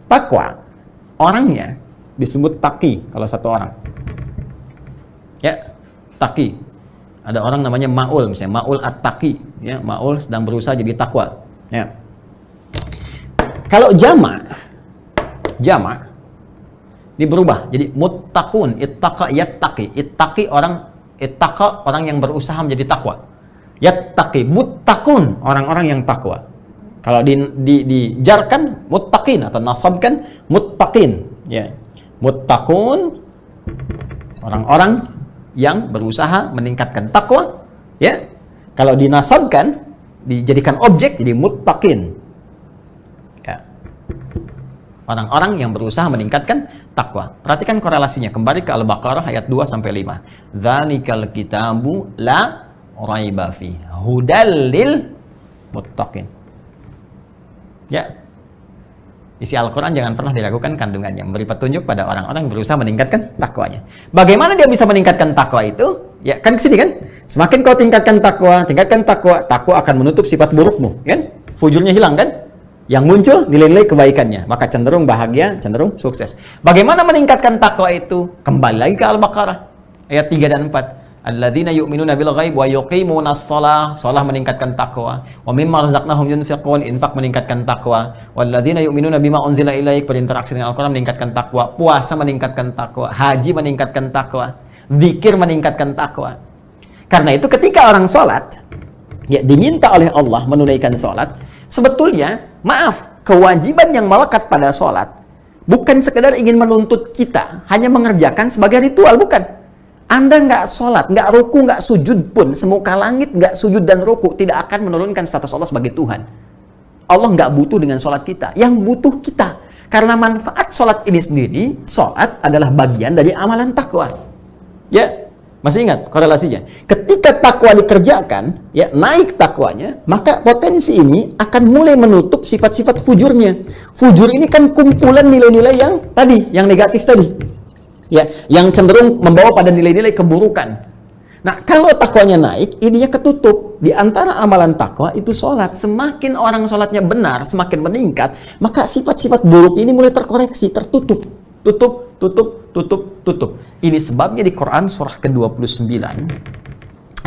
Takwa, orangnya disebut taqi kalau satu orang. Ya, taqi. Ada orang namanya Ma'ul, misalnya Ma'ul at-taqi, ya, Ma'ul sedang berusaha jadi takwa. Ya. Kalau jamak ini berubah jadi muttaqun, ittaqa yattaqi. Ittaqi ittaqa orang yang berusaha menjadi takwa. Yattaqi muttaqun orang-orang yang takwa. Kalau dijarkan muttaqin atau nasabkan muttaqin, ya. Muttaqun orang-orang yang berusaha meningkatkan takwa, ya. Kalau dinasabkan dijadikan objek jadi muttaqin. Ya. Orang-orang yang berusaha meningkatkan takwa. Perhatikan korelasinya kembali ke Al-Baqarah ayat 2 sampai 5. Dzalikal kitabu la raiba fi hudal lil muttaqin. Ya. Isi Al-Quran jangan pernah diragukan kandungannya, memberi petunjuk pada orang-orang yang berusaha meningkatkan takwanya. Bagaimana dia bisa meningkatkan takwa itu? Ya, kan kesini kan? Semakin kau tingkatkan takwa, takwa akan menutup sifat burukmu, kan? Fujurnya hilang, kan? Yang muncul nilai-nilai kebaikannya, maka cenderung bahagia, cenderung sukses. Bagaimana meningkatkan takwa itu? Kembali lagi ke Al-Baqarah ayat 3 dan 4. Alladzina yu'minuna bil ghaib wa yuqimunas shalah, shalah meningkatkan takwa. Wa mimma razaqnahum yunfiqun, infak meningkatkan takwa. Walladzina yu'minuna bima unzila ilaik, berinteraksi dengan Al-Qur'an meningkatkan takwa. Puasa meningkatkan takwa, haji meningkatkan takwa, zikir meningkatkan takwa. Karena itu ketika orang salat, ya diminta oleh Allah menunaikan salat, sebetulnya maaf, kewajiban yang melekat pada salat bukan sekedar ingin menuntut kita hanya mengerjakan sebagai ritual, bukan. Anda nggak sholat, nggak ruku, nggak sujud pun, semuka langit nggak sujud dan ruku, tidak akan menurunkan status Allah sebagai Tuhan. Allah nggak butuh dengan sholat kita, yang butuh kita. Karena manfaat sholat ini sendiri, sholat adalah bagian dari amalan takwa. Ya, masih ingat korelasinya? Ketika takwa dikerjakan, ya naik takwanya, maka potensi ini akan mulai menutup sifat-sifat fujurnya. Fujur ini kan kumpulan nilai-nilai yang tadi, yang negatif tadi. Ya, yang cenderung membawa pada nilai-nilai keburukan. Nah, kalau takwanya naik, ininya ketutup. Di antara amalan takwa itu sholat. Semakin orang sholatnya benar, semakin meningkat, maka sifat-sifat buruk ini mulai terkoreksi, tertutup. Tutup. Ini sebabnya di Quran surah ke-29,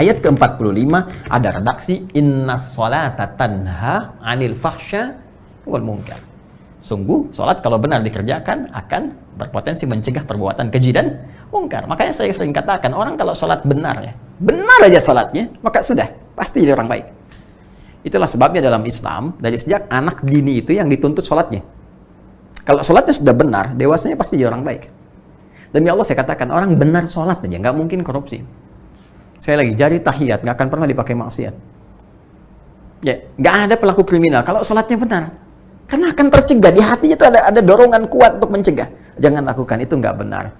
ayat ke-45, ada redaksi, innas sholata tanha anil fahsya wal munkar. Sungguh, sholat kalau benar dikerjakan akan berpotensi mencegah perbuatan keji dan mungkar. Makanya saya sering katakan, orang kalau sholat benar, ya, benar aja sholatnya, maka sudah, pasti jadi orang baik. Itulah sebabnya dalam Islam, dari sejak anak dini itu yang dituntut sholatnya. Kalau sholatnya sudah benar, dewasanya pasti jadi orang baik. Demi Allah saya katakan, orang benar sholat aja, nggak mungkin korupsi. Saya lagi, jari tahiyat, nggak akan pernah dipakai maksiat. Ya, nggak ada pelaku kriminal, kalau sholatnya benar. Karena akan tercegah, di hatinya itu ada dorongan kuat untuk mencegah. Jangan lakukan, itu nggak benar.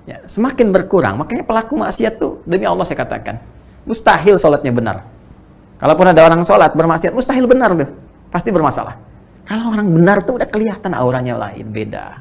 Ya, semakin berkurang, makanya pelaku maksiat tuh, demi Allah saya katakan, mustahil sholatnya benar. Kalaupun ada orang sholat bermaksiat, mustahil benar tuh, pasti bermasalah. Kalau orang benar tuh udah kelihatan auranya lain, beda.